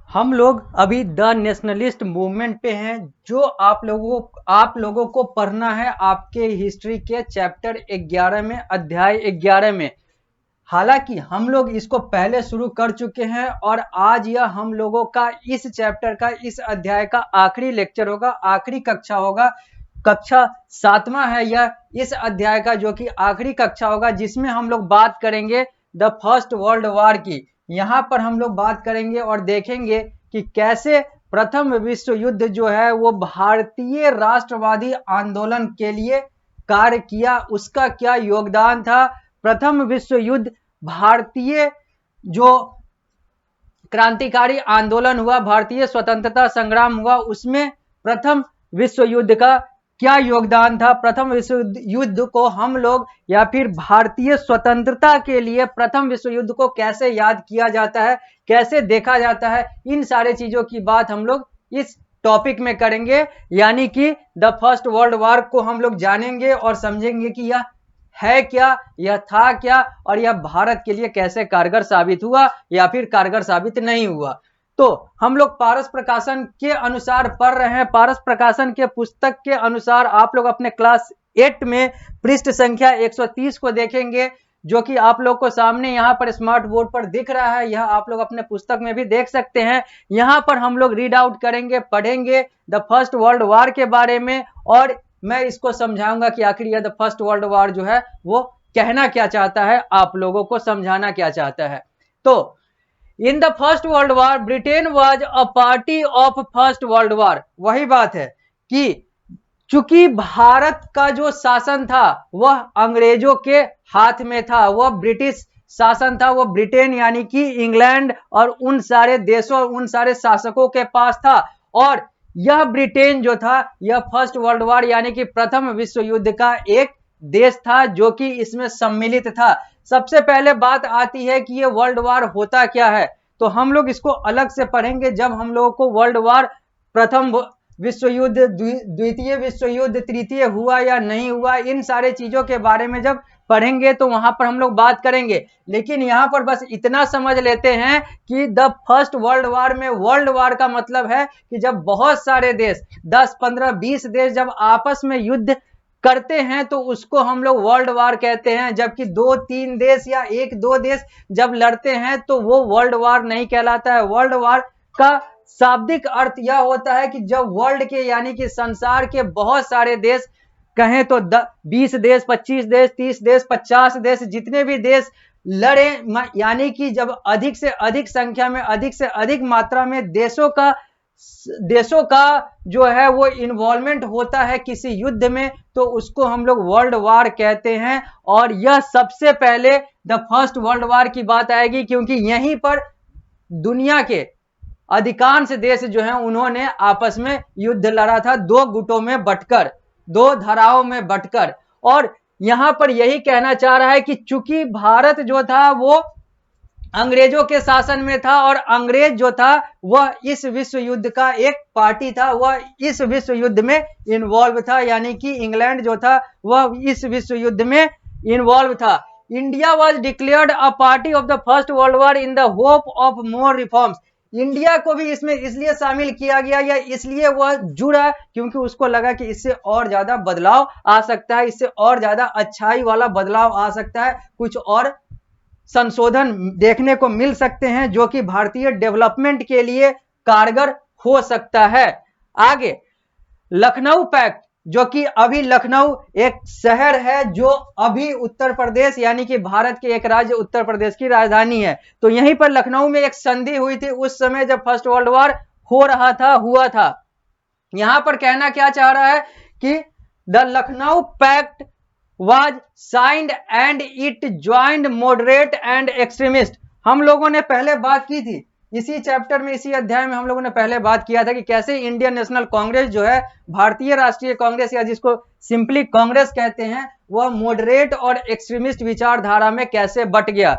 हम लोग अभी द नेशनलिस्ट मूवमेंट पे हैं, जो आप लोगों को पढ़ना है आपके हिस्ट्री के चैप्टर 11 में, अध्याय 11 में। हालांकि हम लोग इसको पहले शुरू कर चुके हैं और आज यह हम लोगों का इस चैप्टर का, इस अध्याय का आखिरी लेक्चर होगा, आखिरी कक्षा होगा। कक्षा 7वां है यह इस अध्याय का, जो कि आखिरी कक्षा होगा, जिसमें हम लोग बात करेंगे द फर्स्ट वर्ल्ड वॉर की। यहाँ पर हम लोग बात करेंगे और देखेंगे कि कैसे प्रथम विश्व युद्ध जो है वो भारतीय राष्ट्रवादी आंदोलन के लिए कार्य किया, उसका क्या योगदान था। प्रथम विश्व युद्ध भारतीय जो क्रांतिकारी आंदोलन हुआ, भारतीय स्वतंत्रता संग्राम हुआ, उसमें प्रथम विश्व युद्ध का क्या योगदान था। प्रथम विश्व युद्ध को हम लोग, या फिर भारतीय स्वतंत्रता के लिए प्रथम विश्व युद्ध को कैसे याद किया जाता है, कैसे देखा जाता है, इन सारे चीजों की बात हम लोग इस टॉपिक में करेंगे। यानी कि द फर्स्ट वर्ल्ड वॉर को हम लोग जानेंगे और समझेंगे कि यह है क्या, यह था क्या, और यह भारत के लिए कैसे कारगर साबित हुआ या फिर कारगर साबित नहीं हुआ। तो हम लोग पारस प्रकाशन के अनुसार पढ़ रहे हैं। पारस प्रकाशन के पुस्तक के अनुसार आप लोग अपने क्लास 8 में पृष्ठ संख्या 130 को देखेंगे, जो कि आप लोग को सामने यहाँ पर स्मार्ट बोर्ड पर दिख रहा है। यह आप लोग अपने पुस्तक में भी देख सकते हैं। यहाँ पर हम लोग रीड आउट करेंगे, पढ़ेंगे द फर्स्ट वर्ल्ड वॉर के बारे में, और मैं इसको समझाऊंगा कि आखिर यह द फर्स्ट वर्ल्ड वॉर जो है वो कहना क्या चाहता है, आप लोगों को समझाना क्या चाहता है। तो in the first world war Britain was a party of first world war. वही बात है कि चूंकि भारत का जो शासन था वह अंग्रेजों के हाथ में था, वह ब्रिटिश शासन था, वो ब्रिटेन यानी कि इंग्लैंड और उन सारे देशों, उन सारे शासकों के पास था। और यह ब्रिटेन जो था, यह फर्स्ट वर्ल्ड वॉर यानी कि प्रथम विश्व युद्ध का एक देश था, जो कि इसमें सम्मिलित था। सबसे पहले बात आती है कि ये वर्ल्ड वॉर होता क्या है, तो हम लोग इसको अलग से पढ़ेंगे जब हम लोगों को वर्ल्ड वॉर, प्रथम विश्व युद्ध, द्वितीय विश्व युद्ध, तृतीय हुआ या नहीं हुआ, इन सारे चीजों के बारे में जब पढ़ेंगे तो वहां पर हम लोग बात करेंगे। लेकिन यहां पर बस इतना समझ लेते हैं कि द फर्स्ट वर्ल्ड वॉर में, वर्ल्ड वॉर का मतलब है कि जब बहुत सारे देश, 10, 15, 20 देश जब आपस में युद्ध करते हैं तो उसको हम लोग वर्ल्ड वॉर कहते हैं। जबकि 2-3 देश या 1-2 देश जब लड़ते हैं तो वो वर्ल्ड वॉर नहीं कहलाता है। वर्ल्ड वॉर का शाब्दिक अर्थ यह होता है कि जब वर्ल्ड के यानी कि संसार के बहुत सारे देश, कहें तो 20 देश, 25 देश, 30 देश, 50 देश, जितने भी देश लड़े, यानी कि जब अधिक से अधिक संख्या में, अधिक से अधिक मात्रा में देशों का जो है वो इन्वॉल्वमेंट होता है किसी युद्ध में, तो उसको हम लोग वर्ल्ड वॉर कहते हैं। और यह सबसे पहले द फर्स्ट वर्ल्ड वॉर की बात आएगी, क्योंकि यहीं पर दुनिया के अधिकांश देश जो हैं उन्होंने आपस में युद्ध लड़ा था, दो गुटों में बंटकर, दो धाराओं में बंटकर। और यहां पर यही कहना चाह रहा है कि चूंकि भारत जो था वो अंग्रेजों के शासन में था और अंग्रेज जो था वह इस विश्व युद्ध का एक पार्टी था, वह इस विश्व युद्ध में इन्वॉल्व था, यानी कि इंग्लैंड जो था वह इस विश्व युद्ध में इन्वॉल्व था। India was declared a party of the first world war in the hope of more reforms. India को भी इसमें इसलिए शामिल किया गया या इसलिए वह जुड़ा क्योंकि उसको लगा कि इससे और ज्यादा बदलाव आ सकता है, इससे और ज्यादा अच्छाई वाला बदलाव आ सकता है, कुछ और संशोधन देखने को मिल सकते हैं जो कि भारतीय डेवलपमेंट के लिए कारगर हो सकता है। आगे लखनऊ पैक्ट, जो कि अभी लखनऊ एक शहर है जो अभी उत्तर प्रदेश यानी कि भारत के एक राज्य उत्तर प्रदेश की राजधानी है। तो यहीं पर लखनऊ में एक संधि हुई थी उस समय जब फर्स्ट वर्ल्ड वॉर हो रहा था, हुआ था। यहां पर कहना क्या चाह रहा है कि the Lucknow pact was signed and it joined moderate and extremist। हम लोगों ने पहले बात की थी इसी चैप्टर में, इसी अध्याय में हम लोगों ने पहले बात किया था कि कैसे इंडियन नेशनल कांग्रेस जो है, भारतीय राष्ट्रीय कांग्रेस या जिसको सिंपली कांग्रेस कहते हैं, वह मॉडरेट और एक्सट्रीमिस्ट विचारधारा में कैसे बट गया,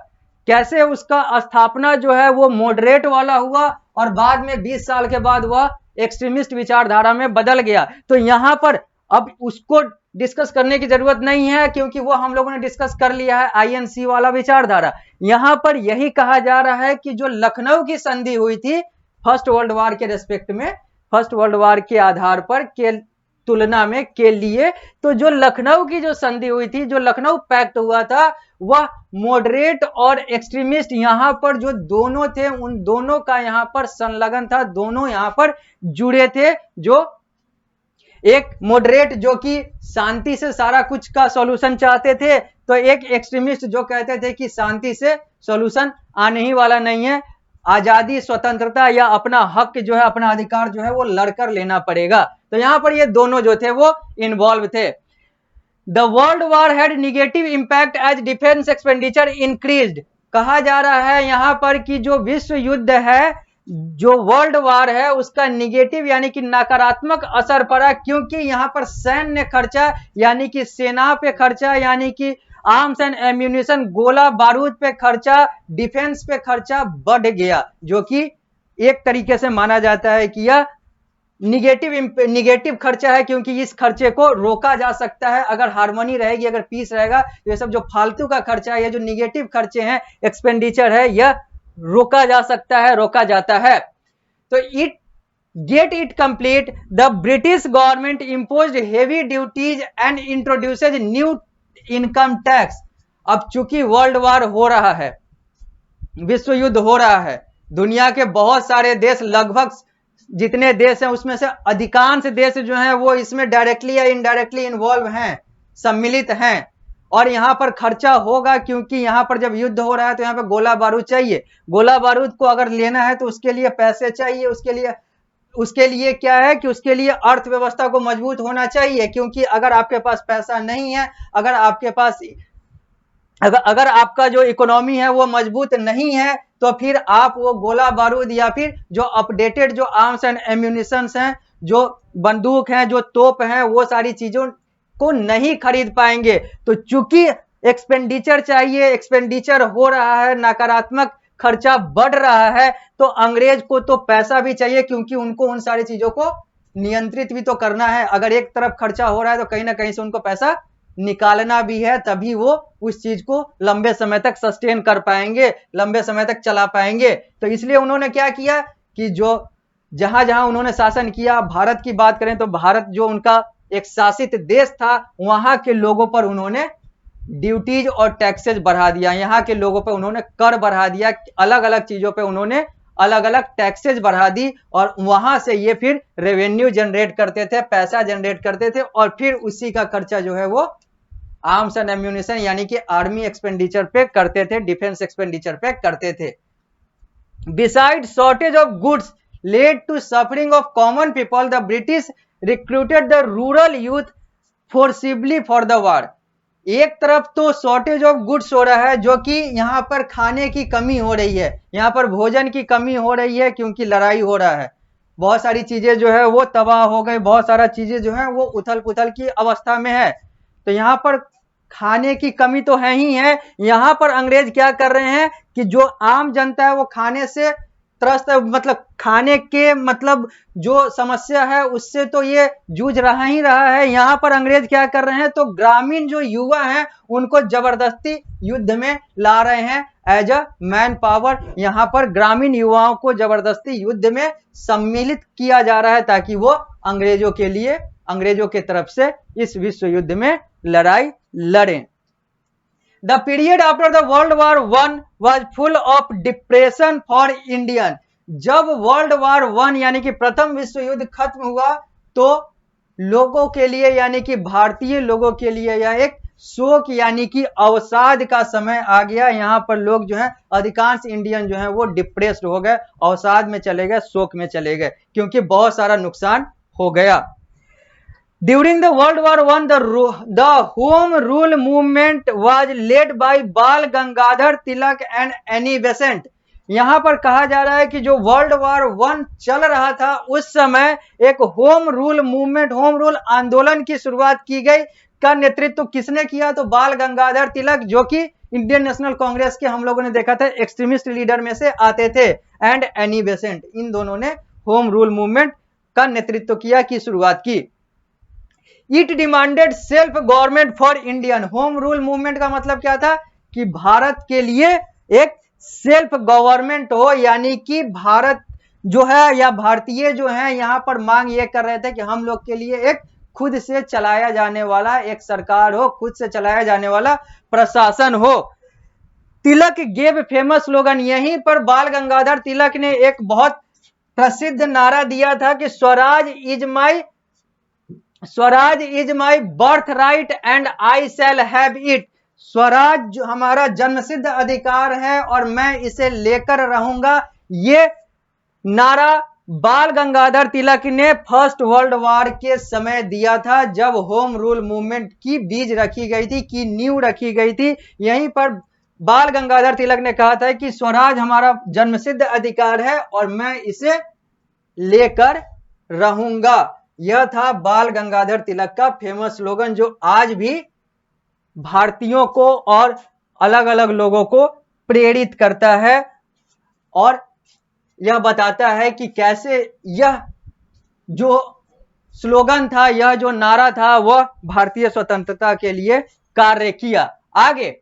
कैसे उसका स्थापना जो है वो मॉडरेट वाला हुआ और बाद में 20 साल के बाद वह एक्सट्रीमिस्ट विचारधारा में बदल गया। तो यहां पर अब उसको डिस्कस करने की जरूरत नहीं है क्योंकि वो हम लोगों ने डिस्कस कर लिया है, आईएनसी वाला विचारधारा। यहां पर यही कहा जा रहा है कि जो लखनऊ की संधि हुई थी फर्स्ट वर्ल्ड वार के रेस्पेक्ट में, फर्स्ट वर्ल्ड वार के आधार पर के तुलना में के लिए। तो जो लखनऊ की जो संधि हुई थी, जो लखनऊ पैक्ट हुआ था, वह मॉडरेट और एक्सट्रीमिस्ट यहां पर जो दोनों थे उन दोनों का यहां पर संलग्न था, दोनों यहां पर जुड़े थे। जो एक मॉडरेट जो कि शांति से सारा कुछ का सॉल्यूशन चाहते थे, तो एक एक्सट्रीमिस्ट जो कहते थे कि शांति से सॉल्यूशन आने ही वाला नहीं है, आजादी, स्वतंत्रता या अपना हक जो है, अपना अधिकार जो है वो लड़कर लेना पड़ेगा। तो यहां पर ये दोनों जो थे वो इन्वॉल्व थे। The world war had negative impact as defence expenditure increased. कहा जा रहा है यहां पर कि जो विश्व युद्ध है, जो वर्ल्ड वार है, उसका निगेटिव यानी कि नकारात्मक असर पड़ा, क्योंकि यहां पर सैन्य खर्चा यानी कि सेना पे खर्चा, यानी कि आर्म्स एंड एम्यूनिशन, गोला बारूद पे खर्चा, डिफेंस पे खर्चा बढ़ गया, जो कि एक तरीके से माना जाता है कि यह निगेटिव खर्चा है, क्योंकि इस खर्चे को रोका जा सकता है अगर हार्मनी रहेगी, अगर पीस रहेगा, तो ये सब जो फालतू का खर्चा है, ये जो निगेटिव खर्चे हैं, एक्सपेंडिचर है, यह रोका जा सकता है, रोका जाता है। तो it get it complete, the British government imposed heavy duties and इंट्रोड्यूसेज new income tax. अब चूंकि वर्ल्ड वार हो रहा है, विश्व युद्ध हो रहा है, दुनिया के बहुत सारे देश, लगभग जितने देश हैं उसमें से अधिकांश देश जो हैं वो इसमें डायरेक्टली या इनडायरेक्टली इन्वॉल्व हैं, सम्मिलित हैं, और यहां पर खर्चा होगा, क्योंकि यहां पर जब युद्ध हो रहा है तो यहां पर गोला बारूद चाहिए, गोला बारूद को अगर लेना है तो उसके लिए पैसे चाहिए, उसके लिए क्या है कि उसके लिए अर्थव्यवस्था को मजबूत होना चाहिए, क्योंकि अगर आपके पास पैसा नहीं है, अगर आपके पास अगर आपका जो इकोनॉमी है वो मजबूत नहीं है, तो फिर आप वो गोला बारूद या फिर जो अपडेटेड जो आर्म्स एंड एम्यूनिशंस हैं, जो बंदूक हैं, जो तोप हैं, वो सारी चीजों को नहीं खरीद पाएंगे। तो चूंकि एक्सपेंडिचर चाहिए, एक्सपेंडिचर हो रहा है, नकारात्मक खर्चा बढ़ रहा है, तो अंग्रेज को तो पैसा भी चाहिए, क्योंकि उनको उन सारी चीजों को नियंत्रित भी तो करना है। अगर एक तरफ खर्चा हो रहा है तो कहीं ना कहीं से उनको पैसा निकालना भी है, तभी वो उस चीज को लंबे समय तक सस्टेन कर पाएंगे, लंबे समय तक चला पाएंगे। तो इसलिए उन्होंने क्या किया कि जो जहां जहां उन्होंने शासन किया, भारत की बात करें तो भारत जो उनका एक शासित देश था, वहां के लोगों पर उन्होंने ड्यूटीज और टैक्सेस बढ़ा दिया, यहाँ के लोगों पर उन्होंने कर बढ़ा दिया, अलग अलग चीजों पे उन्होंने अलग अलग टैक्सेस बढ़ा दी, और वहां से ये फिर रेवेन्यू जनरेट करते थे, पैसा जनरेट करते थे, और फिर उसी का खर्चा जो है वो आर्म्स एंड एम्यूनिशन यानी कि आर्मी एक्सपेंडिचर पे करते थे, डिफेंस एक्सपेंडिचर पे करते थे। Beside shortage of goods led to suffering of common people, the British recruited the rural youth forcibly for the war. एक तरफ तो शॉर्टेज ऑफ गुड्स हो रहा है, जो कि यहाँ पर खाने की कमी हो रही है, यहाँ पर भोजन की कमी हो रही है, क्योंकि लड़ाई हो रहा है, बहुत सारी चीजें जो है वो तबाह हो गई, बहुत सारा चीजें जो है वो उथल पुथल की अवस्था में है। तो यहाँ पर खाने की कमी तो है ही है, यहाँ पर अंग्रेज क्या कर रहे हैं कि जो आम जनता है वो खाने से त्रस्त, मतलब खाने के मतलब जो समस्या है उससे तो ये जूझ रहा ही रहा है। यहाँ पर अंग्रेज क्या कर रहे हैं, तो ग्रामीण जो युवा हैं उनको जबरदस्ती युद्ध में ला रहे हैं एज अ मैन पावर। यहाँ पर ग्रामीण युवाओं को जबरदस्ती युद्ध में सम्मिलित किया जा रहा है, ताकि वो अंग्रेजों के तरफ से इस विश्व युद्ध में लड़ाई लड़ें। The period after the World War I was full of depression for Indian। जब वर्ल्ड वार 1 यानी कि प्रथम विश्व युद्ध खत्म हुआ, तो लोगों के लिए यानी कि भारतीय लोगों के लिए यह एक शोक यानी कि अवसाद का समय आ गया। यहाँ पर लोग जो है, अधिकांश इंडियन जो है वो डिप्रेस्ड हो गए, अवसाद में चले गए, शोक में चले गए, क्योंकि बहुत सारा नुकसान हो गया। During the World War I, the Home Rule movement was led by बाल Gangadhar Tilak and Annie Besant। यहाँ पर कहा जा रहा है कि जो वर्ल्ड वार 1 चल रहा था, उस समय एक home rule movement, home rule आंदोलन की शुरुआत की गई, का नेतृत्व किसने किया, तो बाल गंगाधर तिलक, जो कि इंडियन नेशनल कांग्रेस के हम लोगों ने देखा था एक्सट्रीमिस्ट लीडर में से आते थे, एंड एनी बेसेंट। इन दोनों ने होम रूल मूवमेंट का नेतृत्व किया, की शुरुआत की। It demanded self government for Indian. Home rule movement का मतलब क्या था कि भारत के लिए एक सेल्फ गवर्नमेंट हो, यानी कि भारत जो है या भारतीय जो है यहाँ पर मांग ये कर रहे थे कि हम लोग के लिए एक खुद से चलाया जाने वाला एक सरकार हो, खुद से चलाया जाने वाला प्रशासन हो। तिलक गेव फेमस स्लोगन, यहीं पर बाल गंगाधर तिलक ने एक बहुत प्रसिद्ध नारा दिया था कि Swaraj is my birth right and I shall have it. Swaraj हमारा जन्मसिद्ध अधिकार है और मैं इसे लेकर रहूंगा। ये नारा बाल गंगाधर तिलक ने फर्स्ट वर्ल्ड वॉर के समय दिया था, जब होम रूल मूवमेंट की बीज रखी गई थी, की नींव रखी गई थी। यहीं पर बाल गंगाधर तिलक ने कहा था कि स्वराज हमारा जन्मसिद्ध अधिकार है और मैं इसे लेकर रहूंगा। यह था बाल गंगाधर तिलक का फेमस स्लोगन, जो आज भी भारतीयों को और अलग अलग लोगों को प्रेरित करता है और यह बताता है कि कैसे यह जो स्लोगन था, यह जो नारा था, वह भारतीय स्वतंत्रता के लिए कार्य किया। आगे,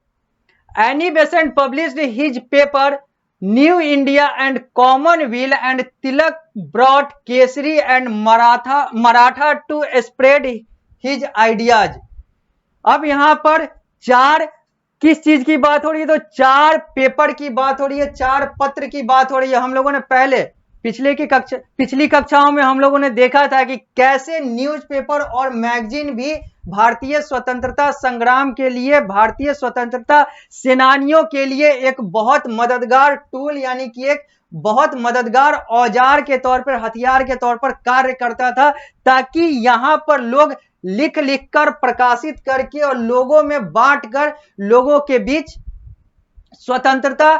Annie Besant published his paper New India and Commonwealth and Tilak brought Kesari and Maratha to spread his ideas. अब यहां पर चार किस चीज की बात हो रही है? तो चार पेपर की बात हो रही है, चार पत्र की बात हो रही है। हम लोगों ने पहले पिछली कक्षाओं में हम लोगों ने देखा था कि कैसे न्यूज़पेपर और मैगजीन भी भारतीय स्वतंत्रता संग्राम के लिए, भारतीय स्वतंत्रता सेनानियों के लिए एक बहुत मददगार टूल, यानी कि एक बहुत मददगार औजार के तौर पर, हथियार के तौर पर कार्य करता था, ताकि यहां पर लोग लिख लिख कर, प्रकाशित करके और लोगों में बांट कर लोगों के बीच स्वतंत्रता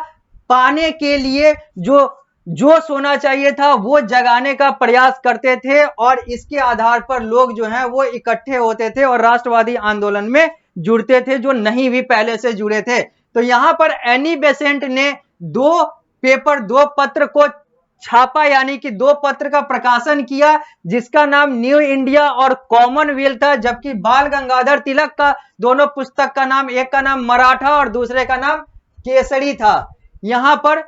पाने के लिए जो जोश होना चाहिए था वो जगाने का प्रयास करते थे। और इसके आधार पर लोग जो हैं वो इकट्ठे होते थे और राष्ट्रवादी आंदोलन में जुड़ते थे, जो नहीं भी पहले से जुड़े थे। तो यहां पर एनी बेसेंट ने दो पत्र को छापा, यानी कि दो पत्र का प्रकाशन किया, जिसका नाम न्यू इंडिया और कॉमनवेल्थ था। जबकि बाल गंगाधर तिलक का दोनों पुस्तक का नाम, एक का नाम मराठा और दूसरे का नाम केसरी था। यहां पर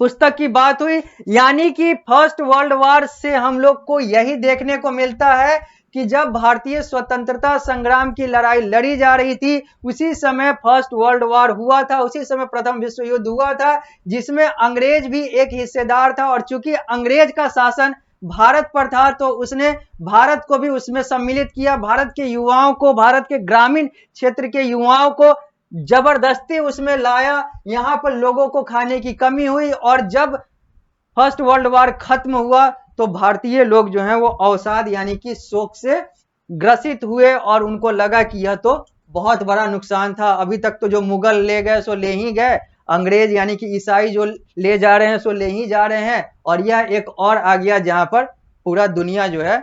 पुस्तक की बात हुई, यानी कि फर्स्ट वर्ल्ड वॉर से हम लोग को यही देखने को मिलता है कि जब भारतीय स्वतंत्रता संग्राम की लड़ाई लड़ी जा रही थी, उसी समय फर्स्ट वर्ल्ड वॉर हुआ था, उसी समय प्रथम विश्व युद्ध हुआ था, जिसमें अंग्रेज भी एक हिस्सेदार था। और चूंकि अंग्रेज का शासन भारत पर था, तो उसने भारत को भी उसमें सम्मिलित किया। भारत के युवाओं को, भारत के ग्रामीण क्षेत्र के युवाओं को जबरदस्ती उसमें लाया। यहां पर लोगों को खाने की कमी हुई और जब फर्स्ट वर्ल्ड वॉर खत्म हुआ तो भारतीय लोग जो हैं वो अवसाद, यानी कि शोक से ग्रसित हुए और उनको लगा कि यह तो बहुत बड़ा नुकसान था। अभी तक तो जो मुगल ले गए सो ले ही गए, अंग्रेज यानी कि ईसाई जो ले जा रहे हैं सो ले ही जा रहे हैं, और यह एक और आ गया जहां पर पूरा दुनिया जो है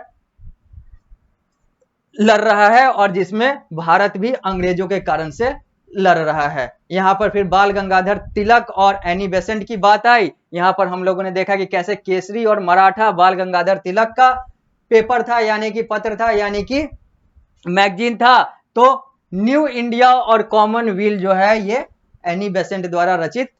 लड़ रहा है और जिसमें भारत भी अंग्रेजों के कारण से लड़ रहा है। यहां पर फिर बाल गंगाधर तिलक और एनी बेसेंट की बात आई। यहां पर हम लोगों ने देखा कि कैसे केसरी और मराठा बाल गंगाधर तिलक का पेपर था, यानी कि पत्र था, यानी कि मैगजीन था। तो न्यू इंडिया और कॉमनवेल्थ जो है ये एनी बेसेंट द्वारा रचित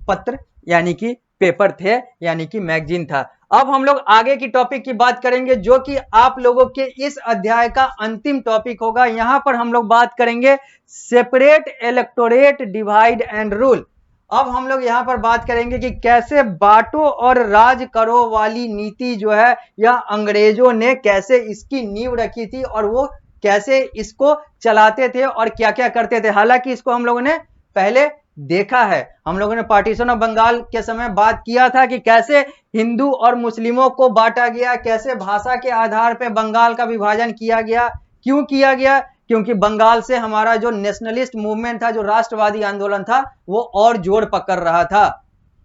पत्र यानी कि पेपर थे, यानी कि मैगजीन था। अब हम लोग आगे की टॉपिक की बात करेंगे, जो कि आप लोगों के इस अध्याय का अंतिम टॉपिक होगा। यहां पर हम लोग बात करेंगे separate electorate divide and rule. अब हम लोग यहां पर बात करेंगे कि कैसे बांटो और राज करो वाली नीति जो है, यह अंग्रेजों ने कैसे इसकी नींव रखी थी और वो कैसे इसको चलाते थे और क्या क्या करते थे। हालांकि इसको हम लोगों ने पहले देखा है, हम लोगों ने पार्टीशन ऑफ बंगाल के समय बात किया था कि कैसे हिंदू और मुस्लिमों को बांटा गया, कैसे भाषा के आधार पर बंगाल का विभाजन किया गया। क्यों किया गया? क्योंकि बंगाल से हमारा जो नेशनलिस्ट मूवमेंट था, जो राष्ट्रवादी आंदोलन था, वो और जोर पकड़ रहा था।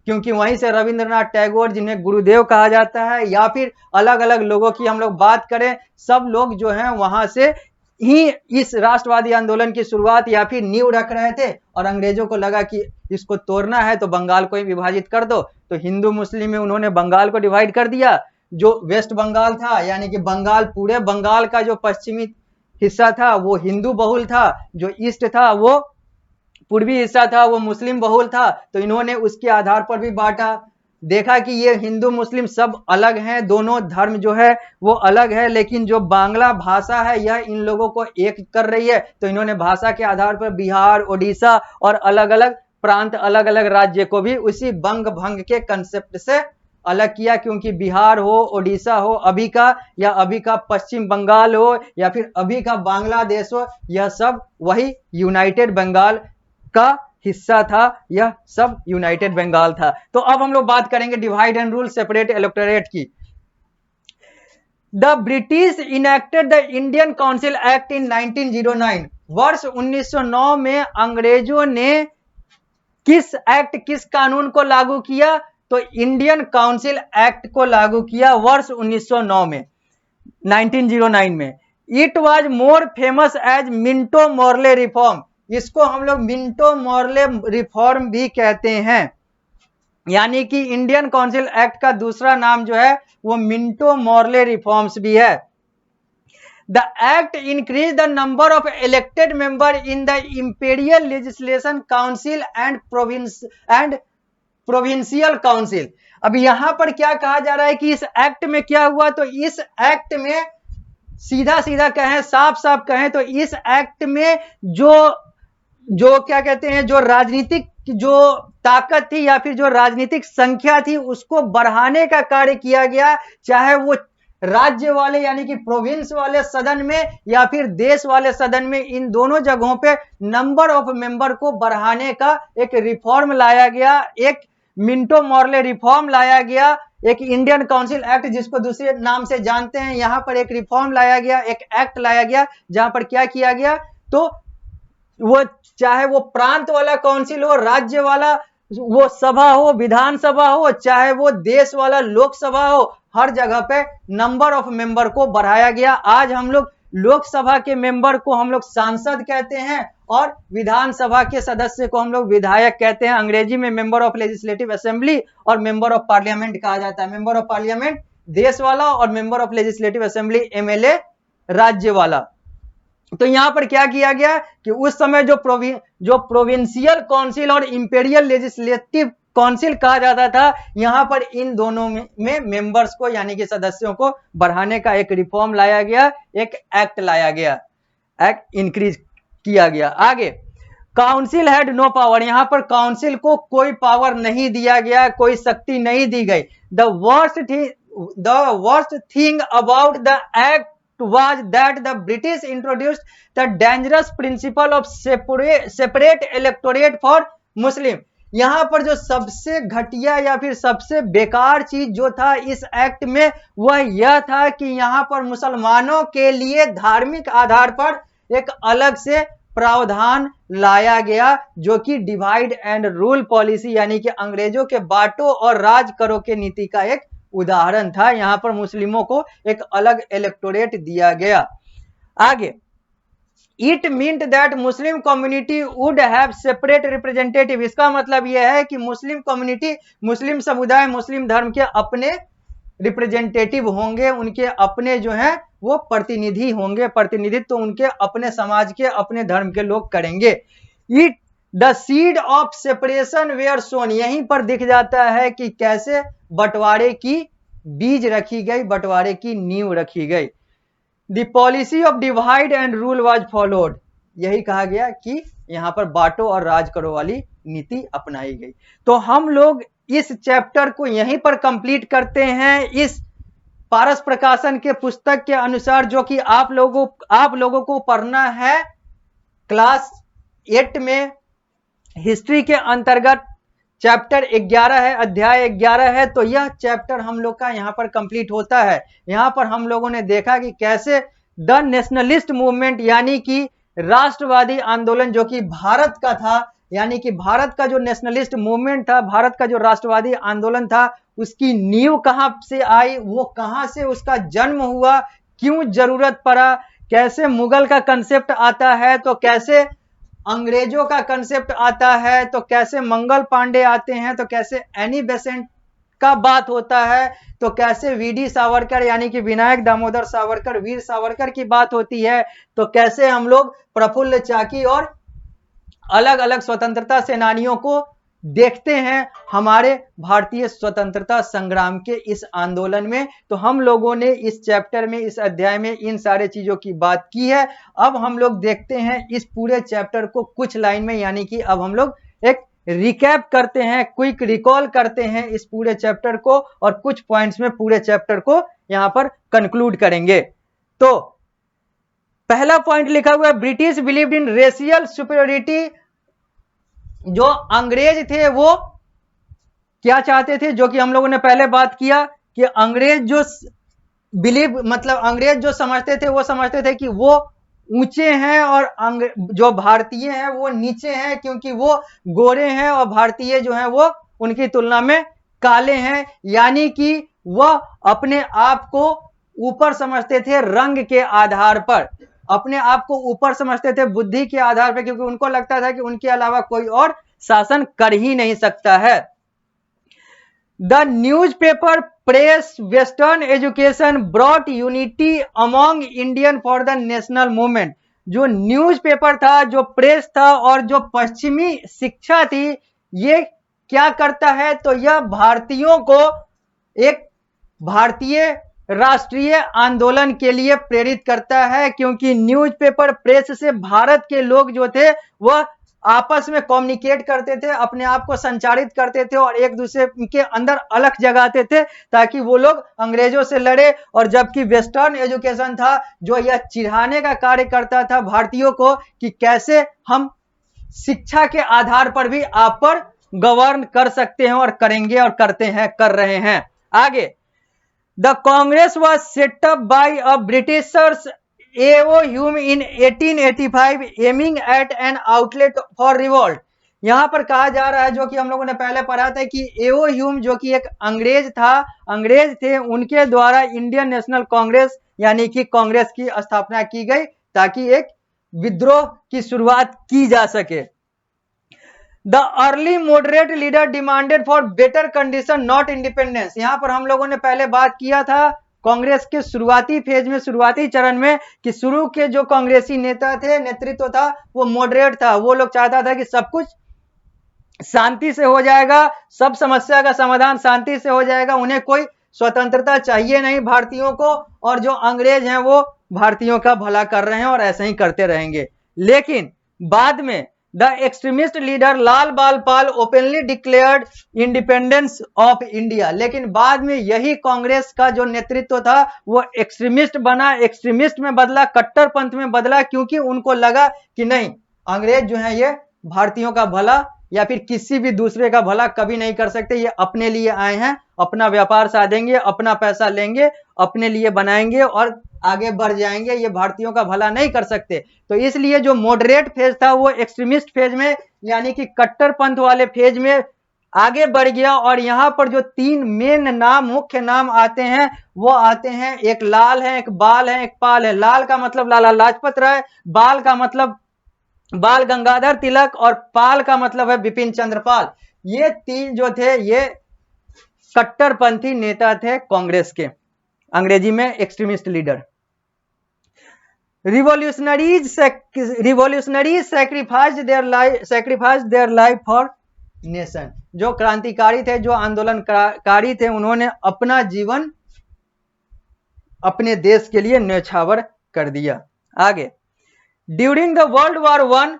क्योंकि वहीं से रविंद्रनाथ टैगोर, जिन्हें गुरुदेव कहा जाता है, या फिर अलग अलग लोगों की हम लोग बात करें, सब लोग जो हैं वहां से ही इस राष्ट्रवादी आंदोलन की शुरुआत या फिर नींव रख रहे थे। और अंग्रेजों को लगा कि इसको तोड़ना है तो बंगाल को ही विभाजित कर दो, तो हिंदू मुस्लिम में उन्होंने बंगाल को डिवाइड कर दिया। जो वेस्ट बंगाल था, यानी कि बंगाल, पूरे बंगाल का जो पश्चिमी हिस्सा था वो हिंदू बहुल था, जो ईस्ट था वो पूर्वी हिस्सा था वो मुस्लिम बहुल था। तो इन्होंने उसके आधार पर भी बांटा। देखा कि ये हिंदू मुस्लिम सब अलग हैं, दोनों धर्म जो है वो अलग है, लेकिन जो बांग्ला भाषा है यह इन लोगों को एक कर रही है। तो इन्होंने भाषा के आधार पर बिहार, ओडिशा और अलग अलग प्रांत, अलग अलग राज्य को भी उसी बंग भंग के कंसेप्ट से अलग किया, क्योंकि बिहार हो, ओडिशा हो अभी का, या अभी का पश्चिम बंगाल हो, या फिर अभी का बांग्लादेश हो, यह सब वही यूनाइटेड बंगाल का हिस्सा था, यह सब यूनाइटेड बंगाल था। तो अब हम लोग बात करेंगे divide and rule separate electorate की। The British enacted the Indian council act in 1909। वर्ष 1909 में अंग्रेजों ने किस एक्ट, किस कानून को लागू किया? तो इंडियन काउंसिल एक्ट को लागू किया वर्ष 1909 में, 1909 में। It was more famous as Minto Morley reform. इसको हम लोग मिंटो मॉर्ले रिफॉर्म भी कहते हैं, यानी कि इंडियन काउंसिल एक्ट का दूसरा नाम जो है वो मिंटो मॉर्ले रिफॉर्म्स भी है। The act increased the number of elected members in the Imperial Legislation Council and Provincial Council। अब यहां पर क्या कहा जा रहा है कि इस एक्ट में क्या हुआ? तो इस एक्ट में सीधा सीधा कहें, साफ साफ कहें तो इस एक्ट में जो क्या कहते हैं, जो राजनीतिक जो ताकत थी या फिर जो राजनीतिक संख्या थी उसको बढ़ाने का कार्य किया गया, चाहे वो राज्य वाले यानी कि प्रोविंस वाले सदन में या फिर देश वाले सदन में, इन दोनों जगहों पे नंबर ऑफ मेंबर को बढ़ाने का एक रिफॉर्म लाया गया, एक मिंटो मॉर्ले रिफॉर्म लाया गया, एक इंडियन काउंसिल एक्ट जिसको दूसरे नाम से जानते हैं, यहां पर एक रिफॉर्म लाया गया, एक एक्ट लाया गया, जहां पर क्या किया गया? तो वो चाहे वो प्रांत वाला काउंसिल हो, राज्य वाला वो सभा हो, विधानसभा हो, चाहे वो देश वाला लोकसभा हो, हर जगह पे नंबर ऑफ मेंबर को बढ़ाया गया। आज हम लोग लोकसभा के मेंबर को हम लोग सांसद कहते हैं और विधानसभा के सदस्य को हम लोग विधायक कहते हैं। अंग्रेजी में मेंबर ऑफ लेजिस्लेटिव असेंबली और मेंबर ऑफ पार्लियामेंट कहा जाता है। मेंबर ऑफ पार्लियामेंट देश वाला और member of legislative assembly MLA राज्य वाला। तो यहां पर क्या किया गया कि उस समय जो प्रोविंशियल काउंसिल और इंपीरियल लेजिस्लेटिव काउंसिल कहा जाता था, यहां पर इन दोनों में मेंबर्स को यानी कि सदस्यों को बढ़ाने का एक रिफॉर्म लाया गया, एक एक्ट लाया गया, एक्ट इंक्रीज किया गया। आगे, काउंसिल हैड नो पावर। यहां पर काउंसिल को कोई पावर नहीं दिया गया, कोई शक्ति नहीं दी गई। The worst thing about the act was that the British introduced the dangerous principle of separate electorate for Muslim। यहां पर जो सबसे घटिया या फिर सबसे बेकार चीज जो था इस एक्ट में वह यह था कि यहां पर मुसलमानों के लिए धार्मिक आधार पर एक अलग से प्रावधान लाया गया, जो कि डिवाइड एंड रूल पॉलिसी यानी कि अंग्रेजों के बांटो और राज करो के नीति का एक उदाहरण था। यहां पर मुस्लिमों को एक अलग इलेक्टोरेट दिया गया। आगे, it meant that Muslim community would have separate representative. इसका मतलब यह है कि मुस्लिम कम्युनिटी, मुस्लिम समुदाय, मुस्लिम धर्म के अपने रिप्रेजेंटेटिव होंगे, उनके अपने जो है वो प्रतिनिधि होंगे, प्रतिनिधित्व तो उनके अपने समाज के, अपने धर्म के लोग करेंगे। It the seed of separation were sown. यहीं पर दिख जाता है कि कैसे बंटवारे की बीज रखी गई, बंटवारे की नींव रखी गई। The policy of divide and rule was followed. यही कहा गया कि यहां पर बांटो और राज करो वाली नीति अपनाई गई। तो हम लोग इस चैप्टर को यहीं पर कंप्लीट करते हैं, इस पारस प्रकाशन के पुस्तक के अनुसार, जो कि आप लोगों को पढ़ना है क्लास 8 में। हिस्ट्री के अंतर्गत चैप्टर 11 है, अध्याय 11 है। तो यह चैप्टर हम लोग का यहां पर कंप्लीट होता है। यहां पर हम लोगों ने देखा कि कैसे द नेशनलिस्ट मूवमेंट यानी कि राष्ट्रवादी आंदोलन जो कि भारत का था, यानी कि भारत का जो नेशनलिस्ट मूवमेंट था, भारत का जो राष्ट्रवादी आंदोलन था, उसकी नींव कहां से आई, वो कहां से उसका जन्म हुआ, क्यों जरूरत पड़ा, कैसे मुगल का कंसेप्ट आता है, तो कैसे अंग्रेजों का कंसेप्ट आता है, तो कैसे मंगल पांडे आते हैं, तो कैसे एनी बेसेंट का बात होता है, तो कैसे वीडी सावरकर यानी कि विनायक दामोदर सावरकर, वीर सावरकर की बात होती है, तो कैसे हम लोग प्रफुल्ल चाकी और अलग अलग स्वतंत्रता सेनानियों को देखते हैं हमारे भारतीय स्वतंत्रता संग्राम के इस आंदोलन में। तो हम लोगों ने इस चैप्टर में, इस अध्याय में इन सारे चीजों की बात की है। अब हम लोग देखते हैं इस पूरे चैप्टर को कुछ लाइन में, यानी कि अब हम लोग एक रिकैप करते हैं, क्विक रिकॉल करते हैं इस पूरे चैप्टर को, और कुछ पॉइंट्स में पूरे चैप्टर को यहां पर कंक्लूड करेंगे। तो पहला पॉइंट लिखा हुआ है, British believed in racial superiority. जो अंग्रेज थे वो क्या चाहते थे, जो कि हम लोगों ने पहले बात किया कि अंग्रेज जो अंग्रेज जो समझते थे, वो समझते थे कि वो ऊंचे हैं और जो भारतीय हैं वो नीचे हैं, क्योंकि वो गोरे हैं और भारतीय जो हैं वो उनकी तुलना में काले हैं। यानी कि वह अपने आप को ऊपर समझते थे रंग के आधार पर, अपने आप को ऊपर समझते थे बुद्धि के आधार पर, क्योंकि उनको लगता था कि उनके अलावा कोई और शासन कर ही नहीं सकता है। The newspaper press western education brought unity among Indian for the national movement. जो न्यूज़पेपर था, जो प्रेस था और जो पश्चिमी शिक्षा थी, ये क्या करता है, तो यह भारतीयों को एक भारतीय राष्ट्रीय आंदोलन के लिए प्रेरित करता है, क्योंकि न्यूज़पेपर प्रेस से भारत के लोग जो थे वह आपस में कम्युनिकेट करते थे, अपने आप को संचारित करते थे और एक दूसरे के अंदर अलख जगाते थे ताकि वो लोग अंग्रेजों से लड़े। और जबकि वेस्टर्न एजुकेशन था जो यह चिढ़ाने का कार्य करता था भारतीयों को कि कैसे हम शिक्षा के आधार पर भी आप पर गवर्न कर सकते हैं, और करेंगे और करते हैं, कर रहे हैं। आगे, the Congress was set up by a Britishers A.O. Hume in 1885 aiming at an outlet for revolt। यहां पर कहा जा रहा है, जो कि हम लोगों ने पहले पढ़ा था, कि A.O. ह्यूम जो कि एक अंग्रेज थे, उनके द्वारा इंडियन नेशनल कांग्रेस यानी कि कांग्रेस की स्थापना की गई ताकि एक विद्रोह की शुरुआत की जा सके। The early moderate leader demanded for better condition not independence. यहां पर हम लोगों ने पहले बात किया था कांग्रेस के शुरुआती फेज में, शुरुआती चरण में, कि शुरू के जो कांग्रेसी नेता थे, नेतृत्व था, वो मॉडरेट था। वो लोग चाहता था कि सब कुछ शांति से हो जाएगा, सब समस्या का समाधान शांति से हो जाएगा, उन्हें कोई स्वतंत्रता चाहिए नहीं भारतीयों को, और जो अंग्रेज हैं वो भारतीयों का भला कर रहे हैं और ऐसे ही करते रहेंगे। लेकिन बाद में the extremist leader Lal Bal Pal openly declared independence of India. लेकिन बाद में यही कांग्रेस का जो नेतृत्व था वो एक्सट्रीमिस्ट बना, एक्सट्रीमिस्ट में बदला, कट्टरपंथ में बदला, क्योंकि उनको लगा कि नहीं, अंग्रेज जो है ये भारतीयों का भला या फिर किसी भी दूसरे का भला कभी नहीं कर सकते। ये अपने लिए आए हैं, अपना व्यापार साधेंगे, अपना पैसा लेंगे, अपने लिए बनाएंगे और आगे बढ़ जाएंगे, ये भारतीयों का भला नहीं कर सकते। तो इसलिए जो मॉडरेट फेज था वो एक्सट्रीमिस्ट फेज में यानी कि कट्टरपंथ वाले फेज में आगे बढ़ गया। और यहां पर जो तीन मेन नाम, मुख्य नाम आते हैं, वो आते हैं, एक लाल है, एक बाल है, एक पाल है। लाल का मतलब लाला लाजपत राय, बाल का मतलब बाल गंगाधर तिलक, और पाल का मतलब है बिपिन चंद्र पाल। ये तीन जो थे ये कट्टरपंथी नेता थे कांग्रेस के, अंग्रेजी में extremist leader. Revolutionaries sacrificed their life for nation. जो क्रांतिकारी थे, जो आंदोलनकारी थे, उन्होंने अपना जीवन अपने देश के लिए न्यौछावर कर दिया। आगे, during the world war one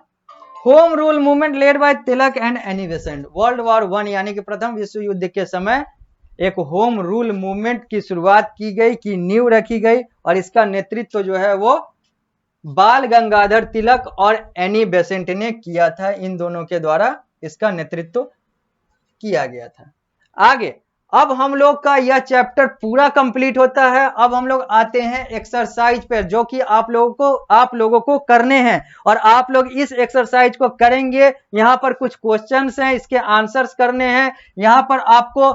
home rule movement led by Tilak and Annie Besant. World war one यानी कि प्रथम विश्व युद्ध के समय एक होम रूल मूवमेंट की शुरुआत की गई, की नींव रखी गई, और इसका नेतृत्व जो है वो बाल गंगाधर तिलक और एनी बेसेंट ने किया था। इन दोनों के द्वारा इसका नेतृत्व किया गया था। आगे, अब हम लोग का यह चैप्टर पूरा कंप्लीट होता है। अब हम लोग आते हैं एक्सरसाइज पर, जो कि आप लोगों को करने हैं, और आप लोग इस एक्सरसाइज को करेंगे। यहां पर कुछ क्वेश्चंस हैं, इसके आंसर्स करने हैं। यहां पर आपको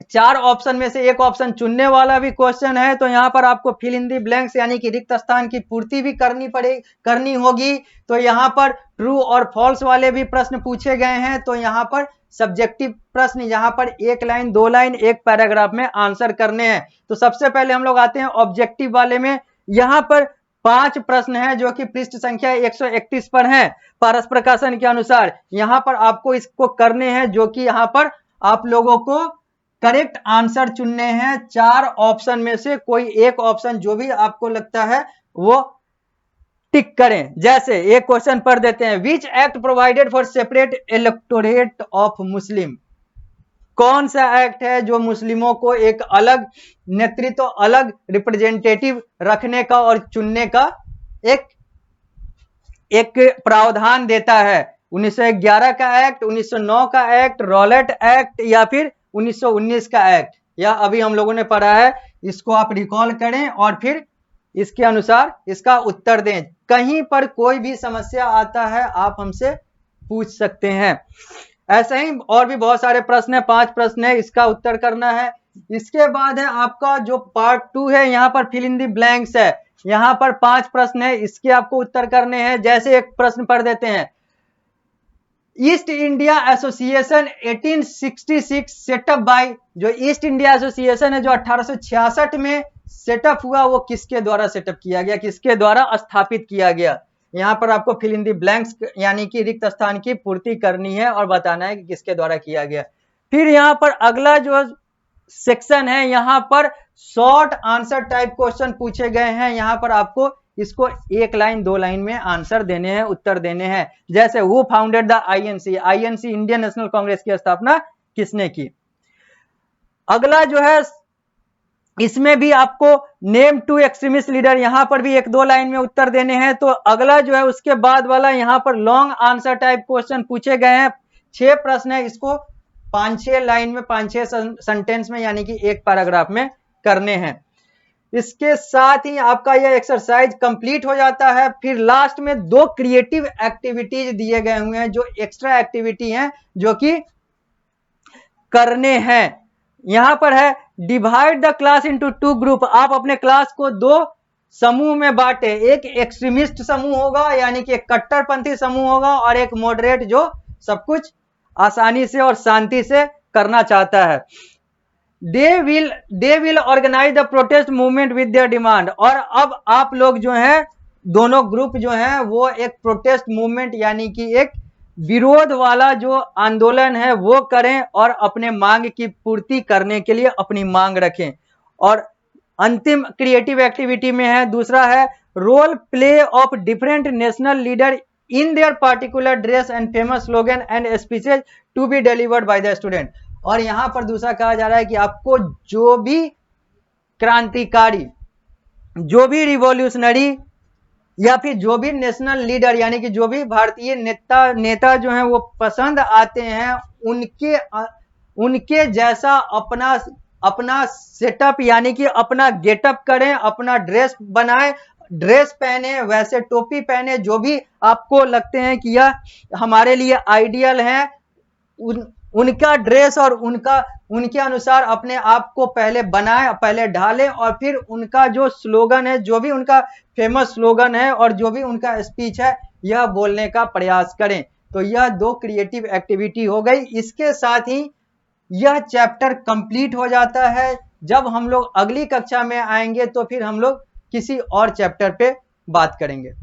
4 ऑप्शन में से एक ऑप्शन चुनने वाला भी क्वेश्चन है, तो यहां पर आपको फिल इन दी ब्लैंक्स यानी कि रिक्त स्थान की पूर्ति भी करनी होगी। तो यहां पर ट्रू और फॉल्स वाले भी प्रश्न पूछे गए हैं। तो यहां पर सब्जेक्टिव प्रश्न, यहां पर 1 लाइन, 2 लाइन, 1 पैराग्राफ में आंसर करने हैं। तो सबसे पहले हम लोग आते हैं ऑब्जेक्टिव वाले में। यहां पर 5 प्रश्न हैं जो कि पृष्ठ संख्या 131 पर हैं पारस प्रकाशन के अनुसार। यहां पर आपको इसको करने हैं, जो कि यहां पर आप लोगों को करेक्ट आंसर चुनने हैं। 4 ऑप्शन में से कोई एक ऑप्शन जो भी आपको लगता है वो टिक करें। जैसे एक क्वेश्चन पढ़ देते हैं, which act provided for separate electorate of Muslim. कौन सा एक्ट है जो मुस्लिमों को एक अलग नेतृत्व, अलग रिप्रेजेंटेटिव रखने का और चुनने का एक प्रावधान देता है? 1911 का एक्ट, 1909 का एक्ट, रॉलेट एक्ट, या फिर 1919 का एक्ट, या अभी हम लोगों ने पढ़ा है। इसको आप रिकॉल करें और फिर इसके अनुसार इसका उत्तर दें। कहीं पर कोई भी समस्या आता है आप हमसे पूछ सकते हैं। ऐसे ही और भी बहुत सारे प्रश्न है, 5 प्रश्न है, इसका उत्तर करना है। इसके बाद है आपका जो पार्ट 2 है, यहाँ पर फिल इन द ब्लैंक्स है। यहाँ पर 5 प्रश्न है, इसके आपको उत्तर करने हैं। जैसे एक प्रश्न पढ़ देते हैं, East India Association 1866 set up by, जो ईस्ट इंडिया एसोसिएशन है जो 1866 में सेटअप हुआ, वो किसके द्वारा सेटअप किया गया, किसके द्वारा स्थापित किया गया? यहाँ पर आपको फिल इन दी ब्लैंक्स यानी कि रिक्त स्थान की पूर्ति करनी है और बताना है कि किसके द्वारा किया गया। फिर यहाँ पर अगला जो सेक्शन है, यहाँ पर शॉर्ट आंसर टाइप क्वेश्चन पूछे गए हैं। यहाँ पर आपको इसको 1 लाइन 2 लाइन में आंसर देने हैं, उत्तर देने हैं। जैसे who founded the INC, INC Indian national Congress की स्थापना किसने की? अगला जो है इसमें भी आपको नेम 2 एक्सट्रीमिस्ट लीडर, यहां पर भी 1-2 लाइन में उत्तर देने हैं। तो अगला जो है उसके बाद वाला यहाँ पर लॉन्ग आंसर टाइप क्वेश्चन पूछे गए हैं। 6 प्रश्न है, इसको 5-6 लाइन में, 5-6 सेंटेंस में यानी कि 1 पैराग्राफ में करने हैं। इसके साथ ही आपका यह एक्सरसाइज कंप्लीट हो जाता है। फिर लास्ट में 2 क्रिएटिव एक्टिविटीज दिए गए हुए हैं जो एक्स्ट्रा एक्टिविटी हैं जो कि करने हैं। यहां पर है divide the class into 2 group. आप अपने क्लास को 2 समूह में बांटे। एक एक्सट्रीमिस्ट समूह होगा यानी कि एक कट्टरपंथी समूह होगा, और एक मॉडरेट जो सब कुछ आसानी से और शांति से करना चाहता है। They will organise the protest movement with their demand. और अब आप लोग जो हैं, दोनों ग्रुप जो हैं, वो एक प्रोटेस्ट मूवमेंट यानी कि एक विरोध वाला जो आंदोलन है वो करें और अपने मांग की पूर्ति करने के लिए अपनी मांग रखें। और अंतिम क्रिएटिव एक्टिविटी में है, दूसरा है role play of different national leader in their particular dress and famous slogan and speeches to be delivered by the student. और यहां पर दूसरा कहा जा रहा है कि आपको जो भी क्रांतिकारी, जो भी रिवॉल्यूशनरी, या फिर जो भी नेशनल लीडर यानी कि जो भी भारतीय नेता जो हैं वो पसंद आते हैं, उनके जैसा अपना सेटअप यानी कि अपना गेटअप करें, अपना ड्रेस बनाएं, ड्रेस पहने, वैसे टोपी पहने, जो भी आपको लगते हैं कि यह हमारे लिए आइडियल है, उनका ड्रेस और उनके अनुसार अपने आप को पहले बनाएं, पहले ढालें, और फिर उनका जो स्लोगन है, जो भी उनका फेमस स्लोगन है और जो भी उनका स्पीच है, यह बोलने का प्रयास करें। तो यह 2 क्रिएटिव एक्टिविटी हो गई। इसके साथ ही यह चैप्टर कंप्लीट हो जाता है। जब हम लोग अगली कक्षा में आएंगे तो फिर हम लोग किसी और चैप्टर पे बात करेंगे।